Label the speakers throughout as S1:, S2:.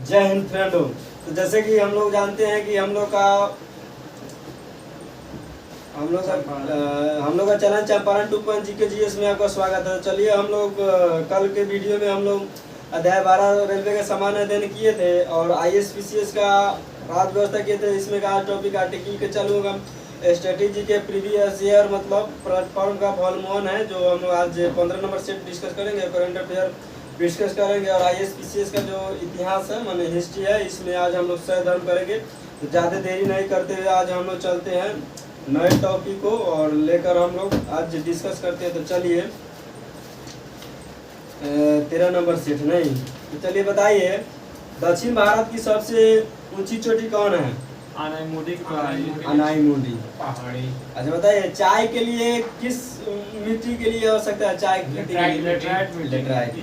S1: जय हिंद फ्रेंडों। तो जैसे कि हम लोग जानते हैं कि हम लोग का चैनल चंपारण 2 जी के जीएस में आपका स्वागत है। चलिए हम लोग कल के वीडियो में हम लोग अध्याय 12 रेलवे का सामान्य अध्ययन किए थे और ISPCS का राज्य व्यवस्था किए थे। इसमें का टॉपिक आर्टिकल के चालू हम स्ट्रेटेजी के प्रीवियस ईयर मतलब प्लेटफॉर्म का वॉल्यूम 1 है, जो हम लोग आज 15 नंबर सेट डिस्कस करेंगे, करंट अफेयर डिस्कस करेंगे और ISPCS का जो इतिहास है माने हिस्ट्री है, इसमें आज हम लोग सह धर्म करेंगे। तो ज़्यादा देरी नहीं करते हुए आज हम लोग चलते हैं नए टॉपिक को और लेकर हम लोग आज डिस्कस करते हैं। तो चलिए 13 नंबर सेट नहीं, तो चलिए बताइए दक्षिण भारत की सबसे ऊंची चोटी कौन है? अनाईमुंडी पहाड़ी। अच्छा बताइए चाय के लिए किस मिट्टी के लिए आवश्यकता है? चाय की लेटराइट।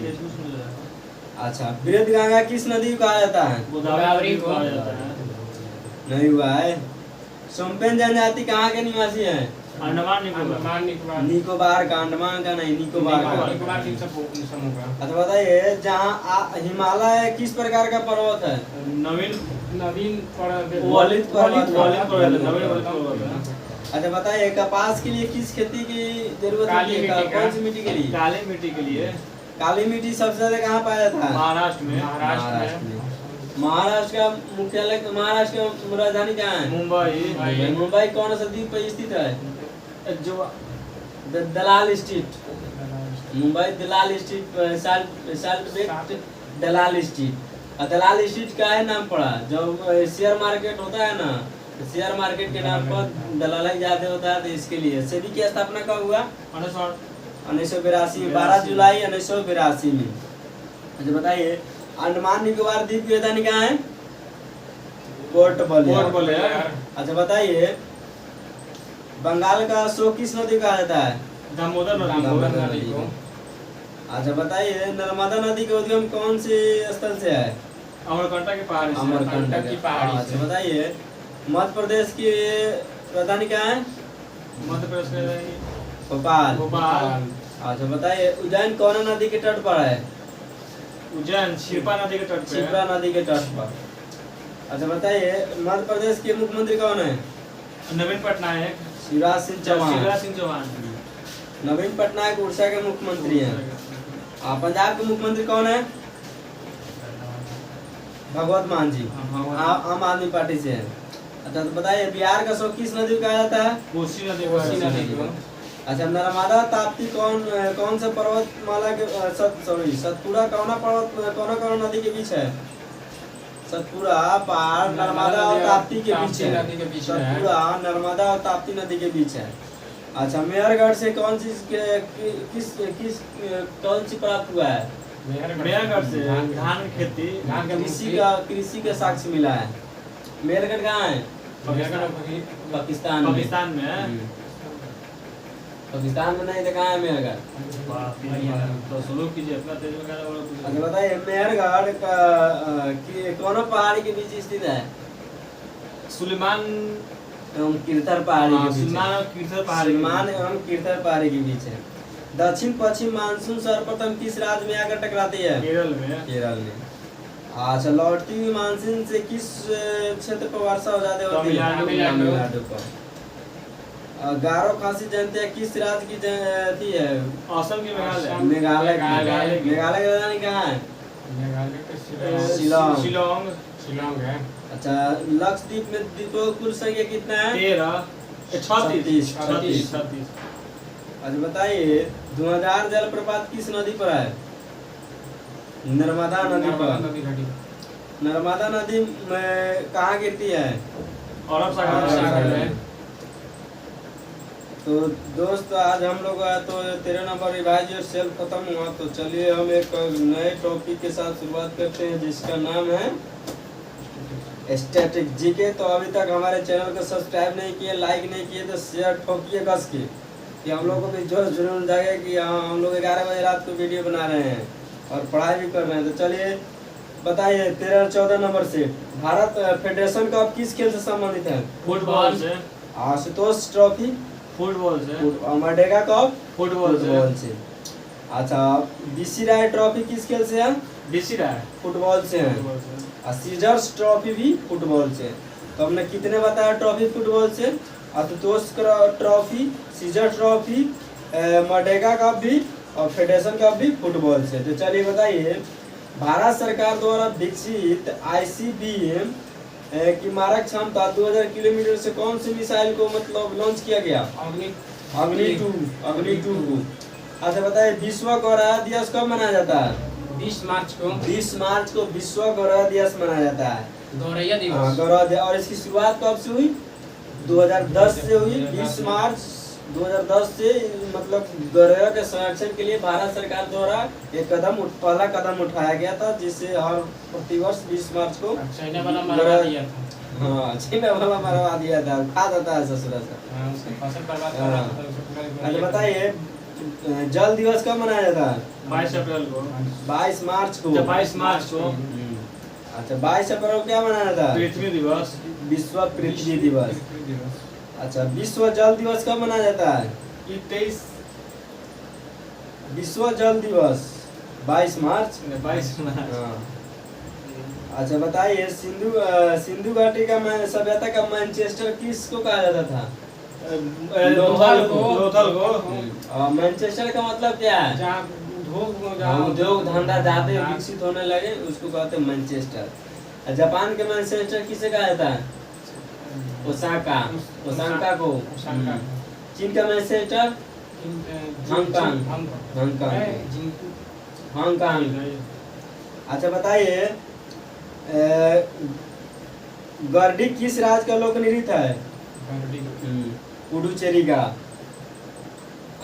S1: अच्छा बृहदगंगा किस नदी को कहा जाता है?
S2: गोदावरी को कहा जाता है।
S1: नहीं हुआ है। सोम्पेन जनजाति कहाँ के निवासी हैं?
S2: अंडमान
S1: निकोबार का, अंडमान का नहीं, निकोबार का। अच्छा बताइए जहाँ हिमालय किस प्रकार का पर्वत है?
S2: नवीन
S1: वलित पर्वत।
S2: पर्वत।
S1: अच्छा बताइए कपास के लिए किस खेती की जरूरत होती है? कौन सी मिट्टी के लिए?
S2: काली मिट्टी के लिए।
S1: काली मिट्टी सबसे ज्यादा कहाँ पाया जाता है?
S2: महाराष्ट्र में।
S1: महाराष्ट्र का मुख्यालय, महाराष्ट्र की राजधानी कहाँ है?
S2: मुंबई।
S1: मुंबई कौन सा द्वीप पर स्थित है?
S2: जो
S1: दलाल स्ट्रीट। मुंबई दलाल स्ट्रीट, साल्ट बेट दलाल स्ट्रीट। और दलाल स्ट्रीट का है नाम पड़ा जब शेयर मार्केट होता है ना, तो शेयर मार्केट के नाम पर दलाल ज्यादा होता है, तो इसके लिए सेबी की स्थापना कब हुआ? 1982 में, 12 जुलाई 1982 में। अच्छा बताइए अंडमान निकोबार द्वीप की राजधानी कहाँ है? Port Blair. अच्छा बताइए बंगाल का अशोक किस नदी कहा जाता है?
S2: दामोदर नदी को।
S1: अच्छा बताइए नर्मदा नदी का उद्गम कौन से स्थल से है?
S2: अमरकंटक की पहाड़ी से।
S1: अमरकंटक की पहाड़ी। अच्छा बताइए मध्य प्रदेश की राजधानी कहाँ है?
S2: मध्य प्रदेश में
S1: भोपाल। अच्छा बताइए उज्जैन कौन नदी के तट पर है?
S2: उज्जैन शिप्रा नदी के तट पर।
S1: शिप्रा नदी के तट पर। अच्छा बताइए मध्य प्रदेश के मुख्यमंत्री कौन है?
S2: नवीन पटनायक।
S1: शिवराज सिंह
S2: चौहान।
S1: नवीन पटनायक उड़ीसा के मुख्यमंत्री हैं। पंजाब के मुख्यमंत्री कौन है? भगवत मान जी, आम आदमी पार्टी से है। अच्छा तो बताइए बिहार का अशोक किस नदी को कहा जाता है?
S2: कोसी नदी को।
S1: अच्छा नर्मदा ताप्ती कौन सा पर्वतमाला के सतपुड़ा कौन नदी के बीच है? सतपुड़ा पहाड़ नर्मदा और ताप्ती के बीच है। सतपुड़ा नर्मदा और ताप्ती नदी के बीच है। अच्छा मेहरगढ़ से कौन सी प्राप्त हुआ है?
S2: मेहरगढ़ से धान की खेती,
S1: कृषि का साक्ष्य मिला है। मेहरगढ़ कहाँ है? पाकिस्तान में। पाकिस्तान में नहीं तो कहाँ है मेहरगढ़?
S2: तो शुरू कीजिए अपना तेज में।
S1: अच्छा बताइए मेहरगढ़ कौन पहाड़ी के बीच स्थित है?
S2: सुलेमान
S1: एवं कीर्तर पहाड़ी के बीच।
S2: सुलेमान
S1: एवं कीर्तर पहाड़ी के बीच है। दक्षिण पश्चिम मानसून सर्वप्रथम किस राज्य में आकर टकराती है?
S2: केरल में।
S1: अच्छा लौटती हुई मानसून से किस क्षेत्र पर वर्षा ज्यादा होती है? तमिलनाडु पर। गारो खासी जनता किस राज्य की थी है?
S2: असम की
S1: मेघालय की राजधानी कहाँ है?
S2: शिलोंग है।
S1: अच्छा लक्षद्वीप में द्वीपों की कुल संख्या कितना है?
S2: 36।
S1: अच्छा बताइए धुआंधार जलप्रपात किस नदी पर है? नर्मदा नदी पर। नर्मदा नदी में कहाँ गिरती है?
S2: अरब सागर में।
S1: तो दोस्त आज हम लोग तो 13 नंबर रिवाइज योर सेल्फ खत्म हुआ। तो चलिए हम एक नए टॉपिक के साथ शुरुआत करते हैं जिसका नाम है स्टैटिक जीके। तो अभी तक हमारे चैनल को सब्सक्राइब नहीं किए, लाइक नहीं किए तो शेयर ठोकिए कस के, कि हम लोग को भी जोश जुनून जागे कि हम लोग 11 बजे रात को वीडियो बना रहे हैं और पढ़ाई भी कर रहे हैं। तो चलिए बताइए 13-14 नंबर से भारत फेडरेशन कप किस खेल से संबंधित है?
S2: फुटबॉल से।
S1: आशुतोष ट्रॉफी
S2: फुटबॉल से।
S1: मर्डेगा कप
S2: फुटबॉल से।
S1: अच्छा बीसी राय ट्रॉफी किस खेल से है?
S2: डीसी रहा है
S1: फुटबॉल से है।
S2: फुटबॉल से।
S1: और सीजर्स ट्रॉफी भी फुटबॉल से। तो हमने कितने बताया ट्रॉफी फुटबॉल से? आशुतोष ट्रॉफी, सीजर ट्रॉफी, मर्डेगा कप भी और फेडरेशन कप भी फुटबॉल से। तो चलिए बताइए, भारत सरकार द्वारा विकसित ICBM की मारक क्षमता 2000 किलोमीटर से कौन सी मिसाइल को मतलब लॉन्च किया गया? अग्नि 2 को। अच्छा बताइए, विश्व गौरव दिवस कब मनाया जाता है?
S3: 20 मार्च को
S1: 20 मार्च को विश्व गौरव दिवस मनाया जाता है।
S3: गौरैया
S1: हाँ,
S3: दिवस।
S1: गौरव दिवस। और इसकी शुरुआत कब से हुई? 2010 से हुई। 20 मार्च 2010 से मतलब गौरव के संरक्षण के लिए भारत सरकार द्वारा एक पहला कदम उठाया गया था, जिससे हर प्रतिवर्ष 20 मार्च को
S3: चाइना वाला मरवा दिया था।
S1: हाँ चाइना वाला मरवा दिया था, खा देता है ससुरा सा।
S3: हाँ, उसकी फसल बर्बाद कर
S1: हाँ।
S3: रहा था, उसको पूरा
S1: अच्छा
S3: गौरैया-
S1: बताइए, जल दिवस कब मनाया जाता है?
S2: 22 अप्रैल को
S1: 22 मार्च को।
S2: अच्छा 22 मार्च को
S1: अच्छा 22 अप्रैल को क्या मनाया जाता है?
S2: पृथ्वी दिवस
S1: विश्व पृथ्वी दिवस।
S3: पृथ्वी दिवस।
S1: अच्छा विश्व जल दिवस कब मनाया जाता है?
S2: ये 23
S1: विश्व जल दिवस 22 मार्च।
S2: 22 मार्च
S1: हाँ। अच्छा बताइए, सिंधु घाटी का सभ्यता का मैनचेस्टर किसको कहा जाता था?
S2: लोथल को
S1: और मैनचेस्टर का मतलब क्या है?
S3: जहाँ
S1: उद्योग धंधा ज्यादा विकसित होने लगे उसको कहते हैं मैनचेस्टर। और जापान के मैनचेस्टर किसे कहा जाता है? ओसाका को।
S3: ओसाका।
S1: चीन का मैनचेस्टर हांगकांग। हांगकांग। अच्छा बताइए, गर्डी किस राज्य का लोक नृत्य है? पुडुचेरी का।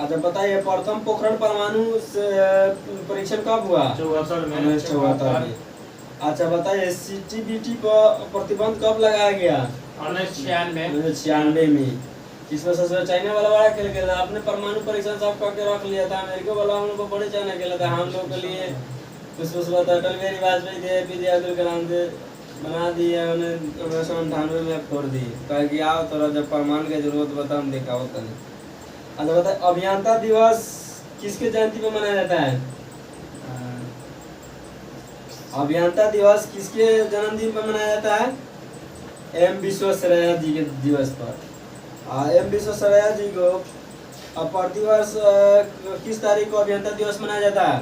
S1: अच्छा बताइए, प्रथम पोखरण परमाणु परीक्षण कब हुआ?
S2: 74 में
S1: 1974 में। अच्छा बताइए, CTBT पर प्रतिबंध कब लगाया गया?
S3: 1996
S1: 1996 में। इसमें सबसे चाइना वाला बड़ा खेल खेला। आपने परमाणु परीक्षण सब करके रख लिया था, अमेरिका वाला हम लोग को बड़े चाइना खेला था। हम लोग के लिए कुछ अटल बिहारी वाजपेयी थे, APJ अब्दुल कलाम थे, बना दिए उन्हें 1998 में फोड़ दी। कह कि आओ थोड़ा जब परमाणु की जरूरत बता हम देखा होता नहीं। अच्छा बताए, अभियंता दिवस किसके जयंती पे मनाया जाता है? अभियंता दिवस किसके जन्मदिन पर मनाया जाता है? M विश्वेश्वरैया जी के दिवस पर। M विश्वेश्वरैया जी को प्रतिवर्ष किस तारीख को अभियंता दिवस मनाया जाता है?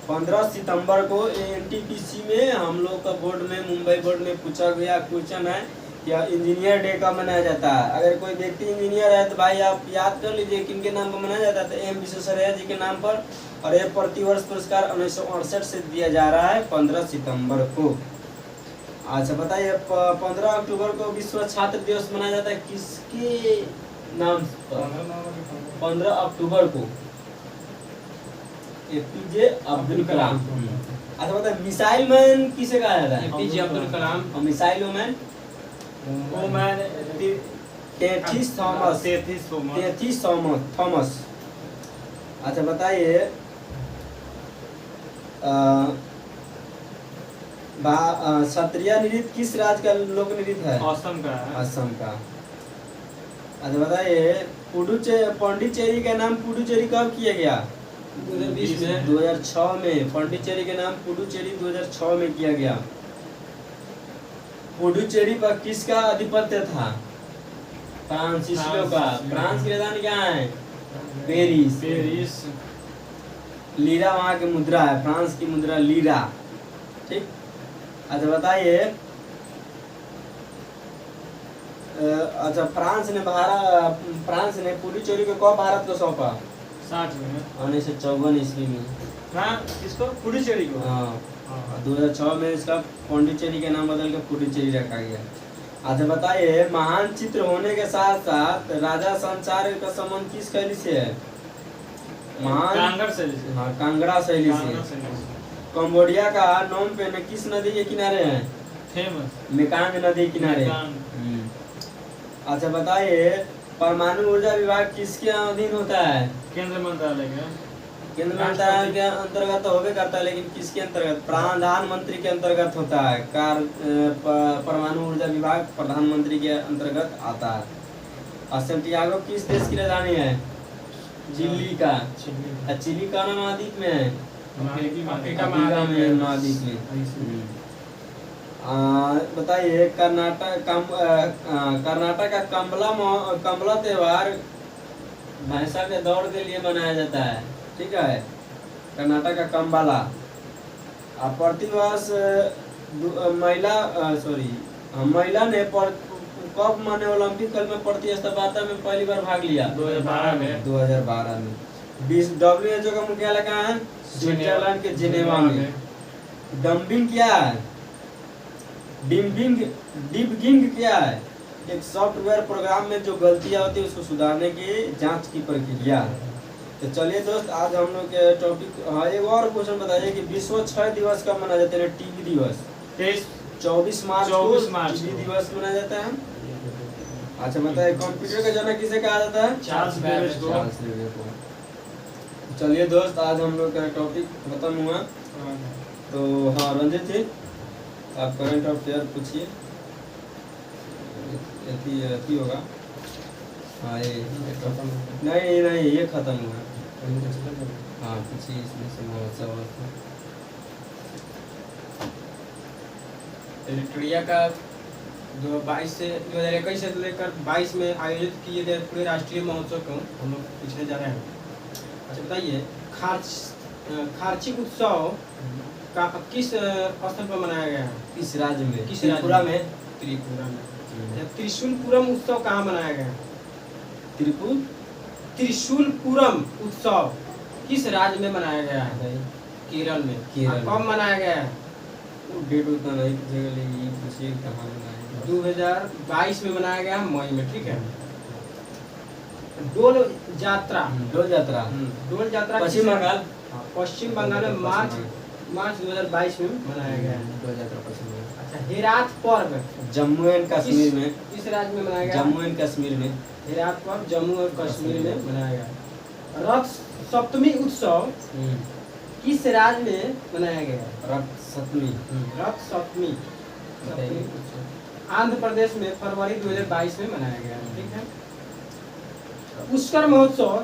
S1: 15 सितंबर को। NTPC में हम लोग का बोर्ड में, मुंबई बोर्ड में पूछा गया क्वेश्चन है या इंजीनियर डे कब मनाया जाता है? अगर कोई व्यक्ति इंजीनियर है तो भाई आप याद कर लीजिए किनके नाम पर मनाया जाता है। तो M विश्वेश्वरैया जी के नाम पर। और ये प्रतिवर्ष पुरस्कार 1968 से दिया जा रहा है 15 सितंबर को। अच्छा बताइए, 15 अक्टूबर को विश्व छात्र दिवस मनाया जाता है किसके नाम पर? 15 अक्टूबर को APJ अब्दुल कलाम। अच्छा बताइए, मिसाइल मैन किसे कहा जाता है?
S3: APJ अब्दुल कलाम।
S1: और मिसाइल मैन?
S2: वो मैं
S1: 33 थॉमस। अच्छा बताइए, क्षत्रिय नृत्य किस राज्य का लोक नृत्य है?
S2: असम का है।
S1: असम का। अच्छा बताइए, पांडिचेरी का नाम पुडुचेरी कब किया गया?
S3: 2020 में।
S1: 2006 में। पांडिचेरी के नाम पुडुचेरी 2006 में किया गया। पुडुचेरी पर किसका आधिपत्य था? फ्रांसीसियों का। फ्रांस की राजधानी क्या है? पेरिस। लीरा वहाँ की मुद्रा है, फ्रांस की मुद्रा लीरा। ठीक। अच्छा बताइए, अच्छा फ्रांस ने पुडुचेरी को कब भारत को सौंपा?
S2: 60 में
S1: 1954 ईस्वी में।
S2: हाँ किसको? पुडुचेरी को।
S1: हाँ 2006 में इसका पांडिचेरी के नाम बदल के पुडुचेरी रखा गया। अच्छा बताइए, महान चित्र होने के साथ साथ राजा संचार का संबंध किस शैली से है?
S2: कांगड़ा शैली से।
S1: हाँ कांगड़ा शैली से। कंबोडिया का नोम पेन किस नदी के किनारे है?
S2: फेमस
S1: मेकांग नदी किनारे। अच्छा बताइए, परमाणु ऊर्जा विभाग किसके अधीन होता है?
S2: केंद्र मंत्रालय का।
S1: केंद्र मंत्रालय के अंतर्गत तो होबे करता है, लेकिन किसके अंतर्गत? प्रधानमंत्री के अंतर्गत होता है। परमाणु ऊर्जा विभाग प्रधानमंत्री के अंतर्गत आता है। और सैंटियागो किस देश की राजधानी है? चिली का। चिली का नाम महाद्वीप में है?
S3: अफ्रीका
S1: महाद्वीप में। बताइए कर्नाटक का कमला त्योहार भैंसा के दौड़ के लिए मनाया जाता है, ठीक है। कर्नाटक का कम्बाला। प्रतिवर्ष महिला ने कब माने ओलंपिक खेल में प्रतिस्पर्धा में पहली बार भाग लिया? 2012 में। WHO का मुख्यालय कहाँ है? स्विट्जरलैंड के जिनेवा में। डंबिंग क्या है? डिबगिंग क्या है? एक सॉफ्टवेयर प्रोग्राम में जो गलतियां होती है उसको सुधारने की जांच की प्रक्रिया है। तो चलिए दोस्त, आज हम लोग के टॉपिक, हाँ एक और क्वेश्चन बताइए कि विश्व क्षय दिवस कब मनाया जाता है? टीबी दिवस 24 मार्च को टीबी दिवस मनाया जाता है। अच्छा बताइए, कंप्यूटर का जनक किसे कहा जाता है?
S2: चार्ल्स बेबेज को।
S1: चलिए दोस्त, आज हम लोग का टॉपिक खत्म हुआ। तो हाँ रंजित जी, आप करंट अफेयर पूछिए। यही होगा। हाँ ये नहीं ये खत्म हुआ। हाँ पूछिए, इसमें से महोत्सव
S3: इलेक्ट्रिया का 2022 से 2021 से लेकर 22 में आयोजित किए गए पूरे राष्ट्रीय महोत्सव को हम लोग पूछने जा रहे हैं। अच्छा बताइए, खार्चिक उत्सव का किस स्थल पर मनाया गया है?
S1: किस राज्य में?
S3: किस
S1: त्रिपुरा
S3: राज्य
S1: में।
S3: त्रिपुरा में। त्रिशूलपुरम उत्सव कहाँ मनाया गया? त्रिशूलपुरम उत्सव किस राज्य में मनाया गया है? केरल में। कब मनाया गया है?
S1: डेट उतना नहीं जगह ये पूछिए कहाँ मनाया गया?
S3: 2022 में मनाया गया मई में, ठीक है। डोल यात्रा
S1: पश्चिम बंगाल।
S3: पश्चिम बंगाल में मार्च 2022 में मनाया गया है।
S1: डोल यात्रा पश्चिम बंगाल।
S3: अच्छा, हेरात पर्व
S1: जम्मू एंड कश्मीर में।
S3: किस राज्य में मनाया गया?
S1: जम्मू एंड कश्मीर में।
S3: हेरात पर्व जम्मू और कश्मीर में मनाया गया। रथ सप्तमी उत्सव किस राज्य में मनाया गया?
S1: रथ सप्तमी
S3: आंध्र प्रदेश में फरवरी 2022 में मनाया गया, ठीक है। पुष्कर महोत्सव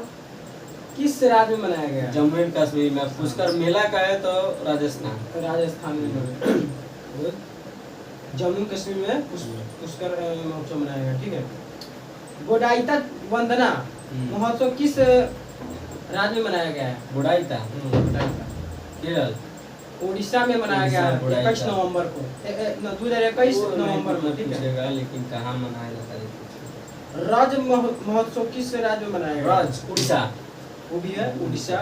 S3: किस राज्य में मनाया गया?
S1: जम्मू एंड कश्मीर में। पुष्कर मेला का है तो राजस्थान
S3: में। जम्मू कश्मीर में पुष्कर महोत्सव मनाया गया, ठीक है। गोडाइता वंदना महोत्सव किस राज्य में मनाया गया है?
S1: गोडाइता केरल।
S3: उड़ीसा में मनाया गया 21 नवंबर को 2021 नवंबर में, ठीक है।
S1: लेकिन कहाँ मनाया जाता है?
S3: रज महोत्सव किस राज्य में मनाया गया?
S1: रज उड़ीसा।
S3: वो भी है उड़ीसा।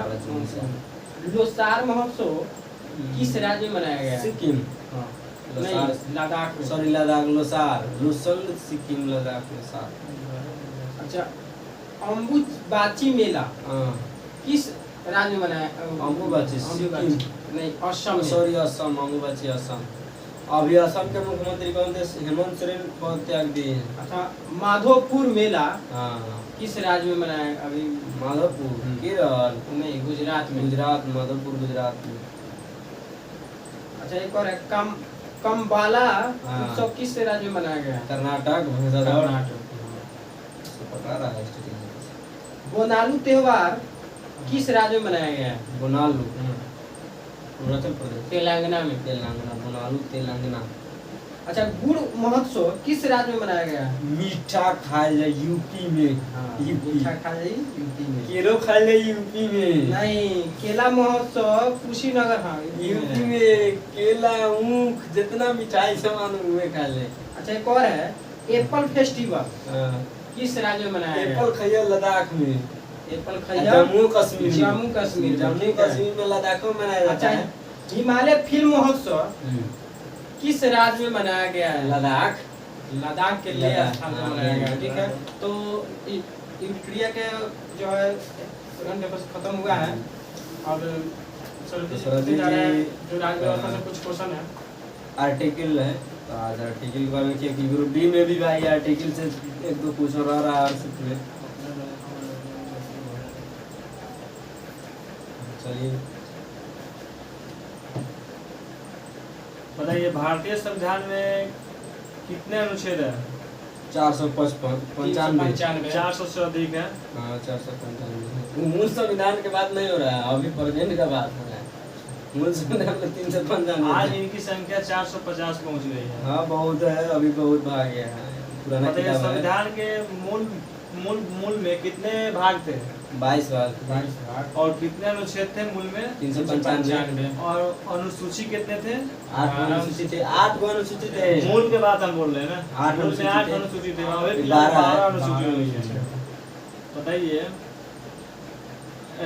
S3: लोसार महोत्सव किस राज्य में मनाया गया?
S1: सिक्किम।
S3: नहीं, लद्दाख में।
S1: सॉरी लद्दाख। लोसार सिक्किम लद्दाख लोसार।
S3: अच्छा, अम्बुबाची मेला किस राज्य में मनाया?
S1: अम्बुबाची सिक्किम
S3: नहीं, असम।
S1: सॉरी असम। अम्बुबाची असम। अभी असम के मुख्यमंत्री कौन थे? हेमंत सोरेन पद त्याग दिए हैं।
S3: अच्छा, माधोपुर मेला किस राज्य में मनाया? अभी
S1: माधोपुर केरल
S3: नहीं, गुजरात में।
S1: माधोपुर गुजरात में।
S3: अच्छा, एक और है कम्बाला उत्सव किस राज्य में मनाया गया?
S1: कर्नाटक। पता रहा है।
S3: बोनालू त्योहार किस राज्य में मनाया गया?
S1: बोनालू अरुणाचल प्रदेश।
S3: तेलंगाना में।
S1: बोनालू तेलंगाना।
S3: अच्छा, गुड़ महोत्सव किस राज्य में मनाया गया?
S1: मीठा खाया जाए यूपी में।
S3: मीठा खाया जाए यूपी में।
S1: केलो खाया जाए यूपी में।
S3: नहीं, केला महोत्सव कुशीनगर। हाँ,
S1: यूपी में केला ऊख जितना मिठाई सामान हुए खा ले।
S3: अच्छा, एक और है एप्पल फेस्टिवल किस राज्य में मनाया गया?
S1: एप्पल खाया लद्दाख में।
S3: एप्पल खाया
S1: जम्मू कश्मीर में लद्दाख में मनाया जाता है।
S3: हिमालय फिल्म महोत्सव किस राज्य में मनाया गया है? लद्दाख के लिए स्थान पर मनाया गया, ठीक है। तो इलेक्ट्रिया के जो है करंट अफेयर्स खत्म हुआ है। और जो राज्य व्यवस्था से कुछ क्वेश्चन है।
S1: आर्टिकल है तो आज आर्टिकल के बारे में कि ग्रुप डी में भी भाई आर्टिकल से एक दो क्वेश्चन रह रहा है में। चलिए
S2: बताइए, भारतीय संविधान में कितने अनुच्छेद है?
S1: 495।
S2: 400 से अधिक है।
S1: हाँ 495। मूल संविधान के बात नहीं हो रहा है, अभी प्रेजेंट का बात हो रहा है। मूल संविधान में 395
S2: आज इनकी संख्या 450 पहुंच गई है।
S1: हाँ बहुत है, अभी बहुत भाग गया है। पुराना
S2: मतलब
S1: किताब है।
S2: संविधान के मूल मूल मूल में कितने भाग थे
S1: 22 भाग,
S3: 22 भाग
S2: और कितने अनुच्छेद थे मूल में
S1: 395।
S2: और अनुसूची कितने थे
S1: 8 अनुसूची थे, 8 गो अनुसूची थे।
S2: मूल के बात हम बोल रहे हैं ना
S1: 8
S2: मूल में 8 अनुसूची थे और अभी
S1: 12
S2: 12 अनुसूची हुई है। बताइए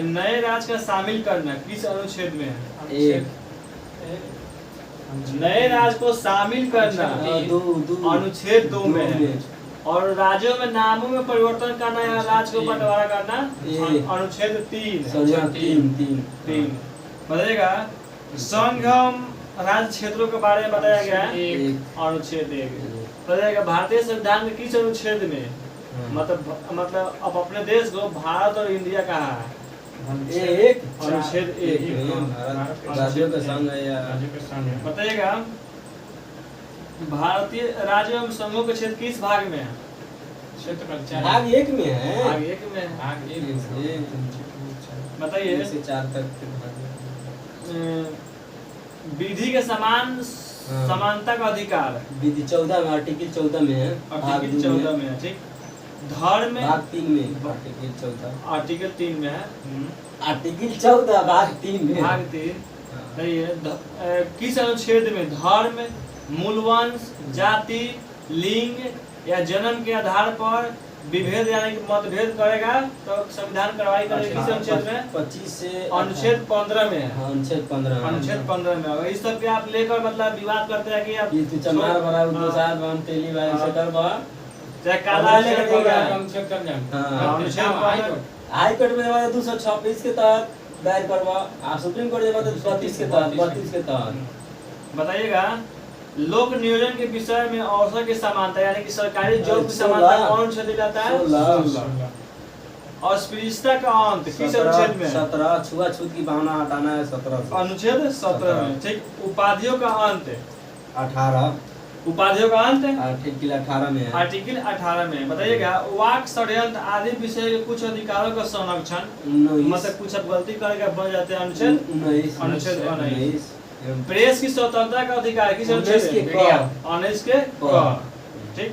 S2: नए राज्य का शामिल करना किस अनुच्छेद में है
S1: एक
S2: नए राज्य को शामिल करना
S1: दो
S2: अनुच्छेद 2 में है और राज्यों में नामों में परिवर्तन करना या राज्य को बंटवारा करना
S1: एक।
S2: अनुच्छेद 3
S1: 3
S2: बताइएगा संगम राज्य क्षेत्रों के बारे में बताया गया है
S1: एक
S2: अनुच्छेद 1 बताइएगा भारतीय संविधान के किस अनुच्छेद में मतलब अब अपने देश को भारत और इंडिया कहा है
S1: एक
S2: अनुच्छेद 1
S1: राज्यों का संघ है या
S2: बताइएगा भारतीय राज्य एवं संघों के क्षेत्र किस भाग में है
S3: क्षेत्र का
S1: भाग 1 में है।
S2: भाग 1 में है।
S3: भाग एक
S2: बताइए
S1: 1 से 4 तक के भाग।
S2: विधि के समान समानता का अधिकार
S1: विधि 14 में, आर्टिकल 14 में है। भाग
S2: आर्टिकल
S1: 2
S2: 14 में है ठीक धर्म में
S1: भाग 3 में आर्टिकल 14
S2: आर्टिकल 3 में है
S1: आर्टिकल 14 भाग 3 में
S2: भाग 3 सही है किस अनुच्छेद में धर्म मूलवंश जाति लिंग या जन्म के आधार पर विभेद यानी कि मतभेद करेगा तो संविधान कार्रवाई करेगा किस अनुच्छेद में
S1: 25 से
S2: अनुच्छेद 15 में है
S1: हाँ, अनुच्छेद 15
S2: अनुच्छेद 15 में अगर इस सब के आप लेकर मतलब विवाद करते हैं कि आप
S1: ये तू चमार बड़ा दो साल हम तेली वाले से करवा
S2: चाहे काला लेकर देगा
S3: अनुच्छेद कर जाए
S1: हाँ
S2: अनुच्छेद
S1: हाई कोर्ट में जब 226 के तहत दायर करवा आ सुप्रीम कोर्ट जब 32 के तहत 32 के तहत
S2: बताइएगा लोक नियोजन के विषय में अवसर की समानता यानी कि सरकारी जॉब की समानता कौन सा दिलाता है
S1: 16
S2: अस्पृश्यता का अंत किस अनुच्छेद में
S1: 17 छुआछूत की भावना हटाना है 17 से
S2: अनुच्छेद 17 में ठीक उपाधियों का अंत
S1: 18
S2: उपाधियों का अंत
S1: आर्टिकल 18 में है।
S2: आर्टिकल 18 में बताइएगा वाक षड्यंत्र आदि विषय के कुछ अधिकारों का संरक्षण
S1: 19
S2: मतलब कुछ अब गलती करके बन जाते हैं अनुच्छेद
S1: 19
S2: अनुच्छेद
S1: 19
S2: प्रेस की स्वतंत्रता का अधिकार किस अनुच्छेद
S1: के
S2: में
S1: क।
S2: 19 के क ठीक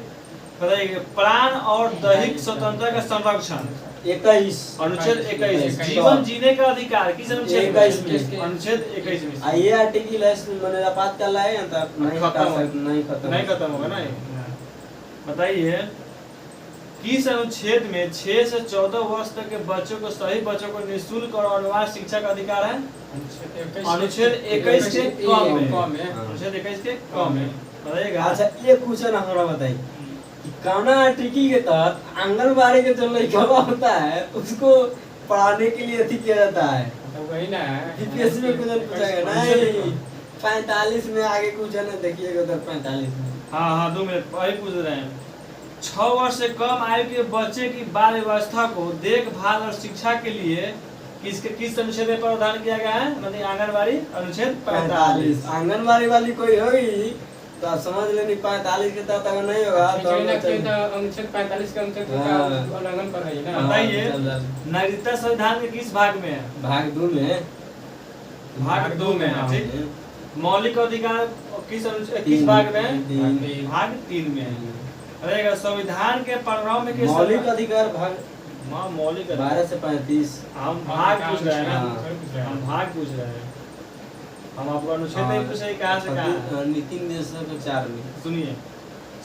S2: बताइए प्राण और दैहिक स्वतंत्रता का संरक्षण
S1: 21
S2: अनुच्छेद 21
S3: 21
S2: जीवन जीने का अधिकार किस अनुच्छेद
S1: 21
S2: में
S1: में।
S2: अनुच्छेद 21 में
S1: आ ये आर्टिकल है मैंने आपातकाल है या तब नहीं
S2: नहीं खत्म होगा ना ये। बताइए किस अनुच्छेद में 6 से 14 वर्ष तक के बच्चों को सभी बच्चों को निःशुल्क और अनिवार्य शिक्षा का अधिकार है अनुच्छेद 21 के कम में अनुच्छेद 21 के कम में बताइएगा
S1: अच्छा ये क्वेश्चन हमरा बताइए कि कौना आर्टिकल के तहत आंगनबाड़ी के जो लड़का होता है उसको पढ़ाने के लिए अथी किया जाता है
S3: तो वही ना
S1: जीपीएससी में क्वेश्चन पूछा गया नहीं 45 में आगे क्वेश्चन है देखिएगा उधर 45 में
S2: हाँ 2 मिनट वही पूछ रहे हैं 6 वर्ष से कम आयु के बच्चे की बाल व्यवस्था को देखभाल और शिक्षा के लिए किस अनुच्छेद में प्रावधान किया गया है मतलब आंगनबाड़ी अनुच्छेद 45
S1: आंगनबाड़ी वाली कोई होगी तो आप समझ लेनी 45 के तहत अगर नहीं होगा तो
S3: अनुच्छेद 45 का अनुच्छेद का उल्लंघन कर रही है ना
S2: बताइए नागरिकता संविधान के किस भाग में है
S1: भाग 2 में
S2: भाग 2 में है ठीक मौलिक अधिकार किस भाग में है भाग 3 में है रहेगा संविधान के परिणाम में
S1: मौलिक अधिकार भाग
S2: मौलिक
S1: 12 से 35
S2: हम भाग पूछ रहे हैं ना हम भाग पूछ रहे हैं हम आपको अनुच्छेद नहीं पूछ रहे कहाँ से कहाँ
S1: नीति निर्देशक के 4 में
S2: सुनिए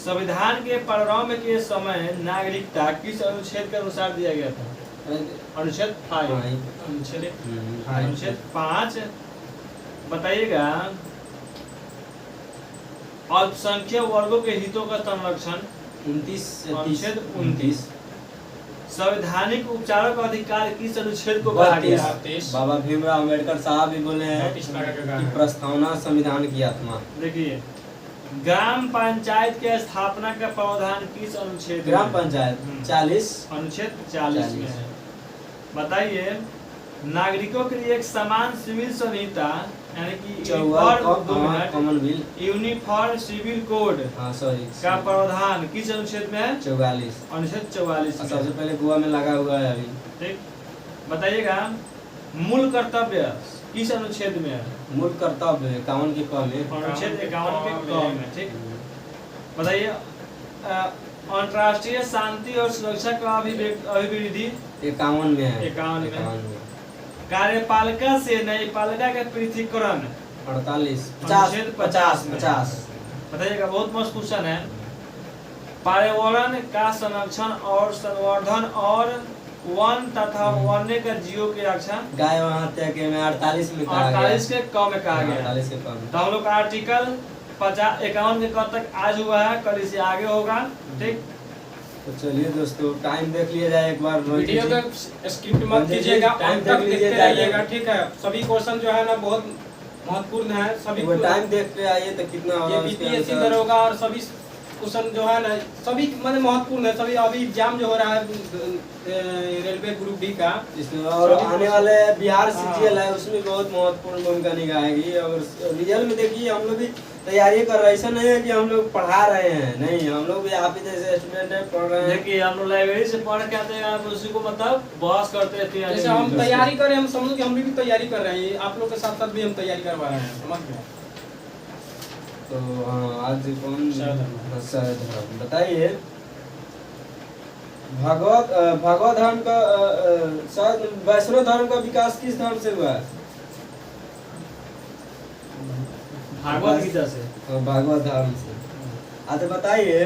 S2: संविधान के परिणाम के समय नागरिकता किस अनुच्छेद के अनुसार दिया गया था अनुच्छेद 5 अनुच्छेद 5 बताइएगा अल्पसंख्यक वर्गों के हितों का संरक्षण
S1: 29 से 30
S2: अनुच्छेद 29 संवैधानिक उपचारों का अधिकार किस अनुच्छेद को कहा गया है
S1: बाबा भीमराव अम्बेडकर साहब भी बोले हैं कि प्रस्तावना संविधान की आत्मा।
S2: देखिए ग्राम पंचायत के स्थापना का प्रावधान किस अनुच्छेद में
S1: ग्राम पंचायत 40
S2: अनुच्छेद 40 में है। बताइए नागरिकों के लिए एक समान सिविल संहिता यानी कि यूनिफॉर्म सिविल कोड का प्रावधान किस अनुच्छेद में है
S1: 44
S2: अनुच्छेद 44 में।
S1: सबसे पहले गोवा में लगा हुआ है अभी
S2: ठीक बताइएगा मूल कर्तव्य किस अनुच्छेद में है?
S1: मूल कर्तव्य 51 के क में।
S2: अनुच्छेद 51 के क में, ठीक। बताइए अंतर्राष्ट्रीय शांति और सुरक्षा का अभिवृद्धि
S1: 51 में है।
S2: 51 में। कार्यपालिका से न्यायपालिका के पृथकीकरण
S1: 48
S2: अनुच्छेद
S1: 50
S2: में।
S1: 50।
S2: बताइएगा, बहुत मस्त क्वेश्चन है। पर्यावरण का संरक्षण और संवर्धन और वन तथा वन्य का जीवों की रक्षा
S1: गाय हत्या के में 48 में कहा गया।
S2: 48 के क में कहा गया।
S1: 48 के क में।
S2: तो हम लोग का आर्टिकल 51 के क तक आज हुआ है, कल इसे आगे होगा, ठीक।
S1: तो चलिए दोस्तों, टाइम देख लिया जाए एक बार।
S3: वीडियो का स्किप मत कीजिएगा, अंत तक देखते रहिएगा, ठीक है। सभी क्वेश्चन जो है ना बहुत महत्वपूर्ण है, सभी
S1: वो टाइम देख के आइए तो कितना होगा
S3: ये
S1: उसके
S3: बीपीएससी
S1: अनुसार।
S3: दरोगा और सभी क्वेश्चन जो है ना सभी मतलब महत्वपूर्ण है। सभी अभी एग्जाम जो हो रहा है रेलवे ग्रुप डी का,
S1: इसमें और आने वाले बिहार
S3: हाँ।
S1: सीजीएल है, उसमें बहुत महत्वपूर्ण भूमिका निभाएगी। और रियल में देखिए हम लोग भी तैयारी कर रहे हैं। ऐसा नहीं है कि हम लोग पढ़ा रहे हैं, नहीं, हम लोग भी आप ही जैसे स्टूडेंट है, पढ़ रहे हैं।
S2: देखिए हम लोग लाइब्रेरी से पढ़ के आते हैं, आप उसी को मतलब बहस करते रहते हैं।
S3: जैसे हम तैयारी कर रहे हैं, हम समझो कि हम भी तैयारी कर रहे हैं, आप लोग के साथ साथ भी हम तैयारी करवा रहे हैं, समझ गए।
S1: तो हाँ, आज कौन
S3: धर्म।
S1: बताइए भगवत धर्म का शायद वैष्णव धर्म का विकास किस धर्म से हुआ है?
S2: भागवत गीता से।
S1: भागवत धर्म से। अच्छा बताइए,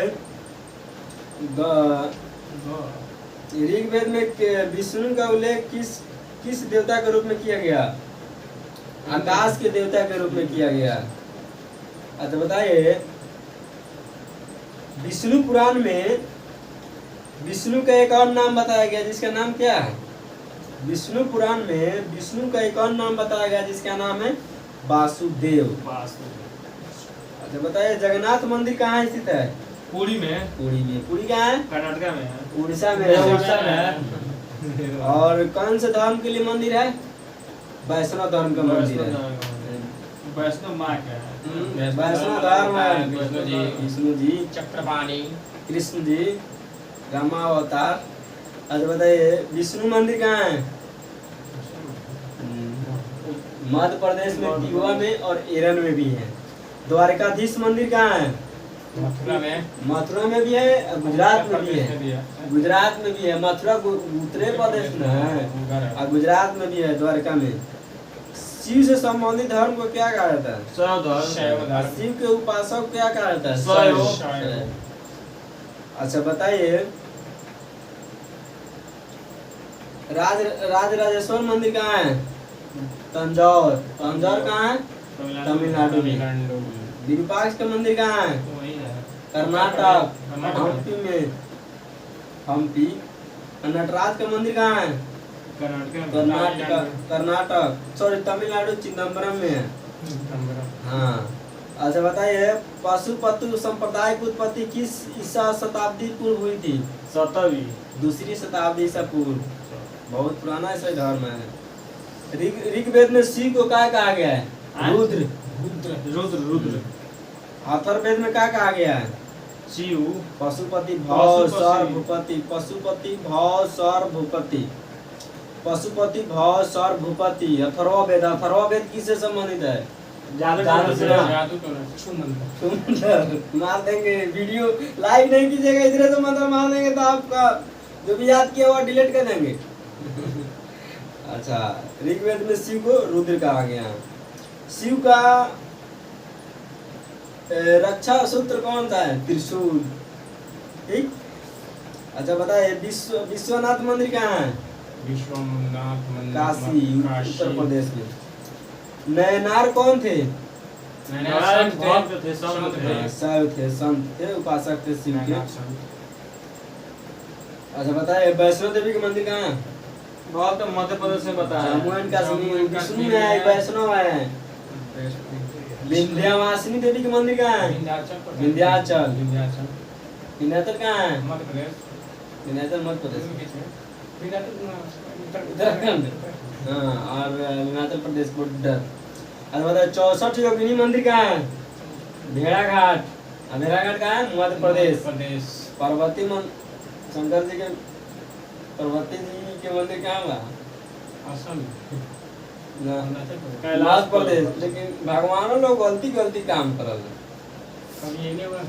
S1: ऋग्वेद में विष्णु का उल्लेख किस देवता के रूप में किया गया? आकाश के देवता के रूप में किया गया। अच्छा बताइए, विष्णु पुराण में विष्णु का एक और नाम बताया गया जिसका नाम क्या है? विष्णु पुराण में विष्णु का एक और नाम बताया गया जिसका नाम है वासुदेव। अच्छा बताइए, जगन्नाथ मंदिर कहाँ स्थित है?
S2: पुरी में।
S1: पुरी कहाँ है?
S2: कर्नाटक में है।
S1: उड़ीसा में है।
S2: उड़ीसा में है।
S1: और कौन से धर्म के लिए मंदिर है? वैष्णव धर्म का मंदिर है।
S2: वैष्णव माँ का है।
S1: वैष्णव धर्म है।
S3: विष्णु जी,
S1: विष्णु जी,
S3: चक्रपाणी,
S1: कृष्ण जी, रामावतार। अच्छा बताइए, विष्णु मंदिर कहाँ है? मध्य प्रदेश में दीवा में और एरन में भी है। द्वारकाधीश मंदिर कहाँ है? मथुरा में भी है, गुजरात में भी है। गुजरात में भी है, मथुरा उत्तरी प्रदेश में है और गुजरात में भी है, द्वारका में। शिव से संबंधित धर्म को क्या कहा जाता है?
S3: शैव धर्म।
S1: शिव के उपासक क्या कहा जाता है?
S2: शैव।
S1: अच्छा बताइए, राजराजेश्वर मंदिर कहाँ है? तंजौर। तंजौर कहाँ है? तमिलनाडु में। विरूपाक्ष का मंदिर कहाँ है? कर्नाटक, हम्पी में। हम्पी। नटराज का मंदिर कहाँ है? कर्नाटक, सॉरी तमिलनाडु, चिदम्बरम में है। हाँ। अच्छा बताइए, पशुपति संप्रदाय की उत्पत्ति किस ईसा शताब्दी पूर्व हुई थी?
S2: 7वीं।
S1: दूसरी शताब्दी ईसा पूर्व। बहुत पुराना ऐसा धर्म है। ऋग्वेद में शिव को क्या कहा गया है? रुद्र।
S2: रुद्र।
S1: अथर्ववेद में क्या कहा गया है?
S2: शिव।
S1: पशुपति भव सर भूपति। पशुपति भव सर भूपति। पशुपति भव सर भूपति। अथर्ववेद। अथर्ववेद किससे संबंधित है?
S2: जादू
S1: मार देंगे, वीडियो लाइक नहीं कीजिएगा, इधर से मंत्र मार देंगे तो आपका जो भी याद किया हुआ डिलीट कर देंगे। अच्छा, ऋग्वेद में शिव को रुद्र कहा गया। शिव का रक्षा सूत्र कौन सा है? त्रिशूल। ठीक। अच्छा बताइए, विश्वनाथ मंदिर कहाँ है?
S3: विश्वनाथ मंदिर
S1: काशी, उत्तर प्रदेश में। नयनार कौन थे? सब थे, संत थे, उपासक थे शिव के। अच्छा बताइए, वैष्णो देवी का मंदिर कहाँ है?
S2: बहुत तो मध्य प्रदेश में बताया।
S1: जम्मू एंड कश्मीर। विष्णु में है, वैष्णव है। विंध्यवासिनी देवी का मंदिर कहाँ है? विंध्याचल। विंध्याचल कहाँ है? विंध्याचल मध्य प्रदेश। उत्तराखंड। हाँ, और हिमाचल प्रदेश बॉर्डर। अच्छा बताइए, 64 योगिनी मंदिर कहाँ है? भेड़ाघाट। भेड़ाघाट कहाँ है? मध्य प्रदेश। पार्वती शंकर जी के पार्वती जी के मंदिर कहाँ हुआ? कैलाश प्रदेश, लेकिन भगवानों लोग गलती गलती काम करल।
S3: कभी ये नहीं हुआ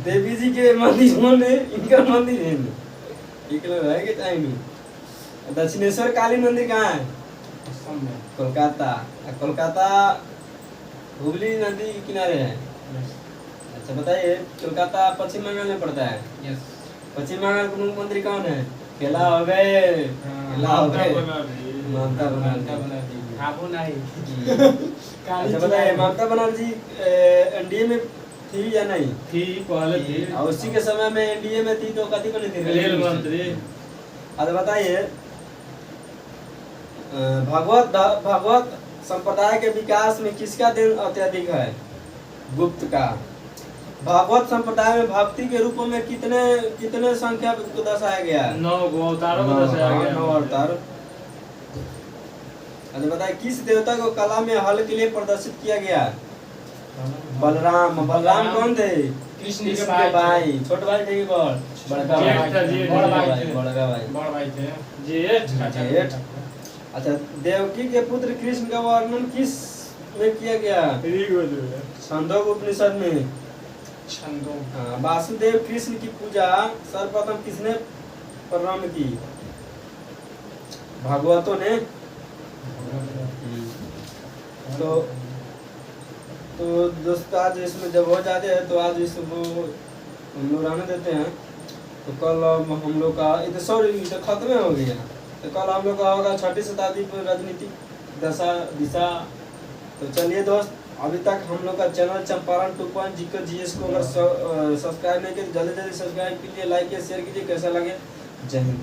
S1: देवी जी के मंदिर में इनका मंदिर है एक लोग है के टाइम दक्षिणेश्वर काली मंदिर कहाँ है?
S3: असम में।
S1: कोलकाता। कोलकाता हुगली नदी के किनारे है। अच्छा बताइए, कोलकाता पश्चिम बंगाल में पड़ता है।
S3: यस।
S1: पश्चिम बंगाल का मुख्यमंत्री कौन है? केला हो गए, केला हो गए, ममता बनर्जी।
S3: खाबो नहीं।
S1: अच्छा बताइए, ममता बनर्जी एनडीए में थी या नहीं?
S2: थी, पहले थी।
S1: और उसी के समय में एनडीए में थी तो कथी बनी थी?
S2: रेल मंत्री।
S1: अच्छा बताइए, भगवत संप्रदाय के विकास में किसका देन अत्यधिक है? गुप्त का। भागवत संप्रदाय में भक्ति के रूपों में कितने संख्या को दर्शाया गया है?
S2: 9 अवतारों को दर्शाया गया है।
S1: 9 अवतार। अच्छा बताइए, किस देवता को कला में हल के लिए प्रदर्शित किया गया? बलराम। बलराम कौन थे?
S3: कृष्ण के
S1: भाई। छोटे भाई थे कि बड़का भाई?
S3: बड़ा भाई थे।
S1: बड़का भाई।
S3: बड़ भाई थे।
S2: जेठ।
S1: अच्छा, देवकी के पुत्र कृष्ण का वर्णन किस में किया गया? छंदोग उपनिषद में।
S3: छंदों।
S1: वासुदेव कृष्ण की पूजा सर्वप्रथम किसने प्रारंभ की? भागवतों ने। तो दोस्तों, आज इसमें जब हो जाते हैं तो आज इसको हम लोग रहने देते हैं। तो कल हम लोग का ये तो सॉरी खत्म हो गया। तो कल हम लोग का होगा 6वीं शताब्दी पर राजनीतिक दशा दिशा। तो चलिए दोस्त, अभी तक हम लोग का चैनल चंपारण 2.0 जीके जीएस को अगर सब्सक्राइब नहीं किया तो जल्दी जल्दी सब्सक्राइब कीजिए, लाइक कीजिए, शेयर कीजिए। कैसा लगे? जय हिंद।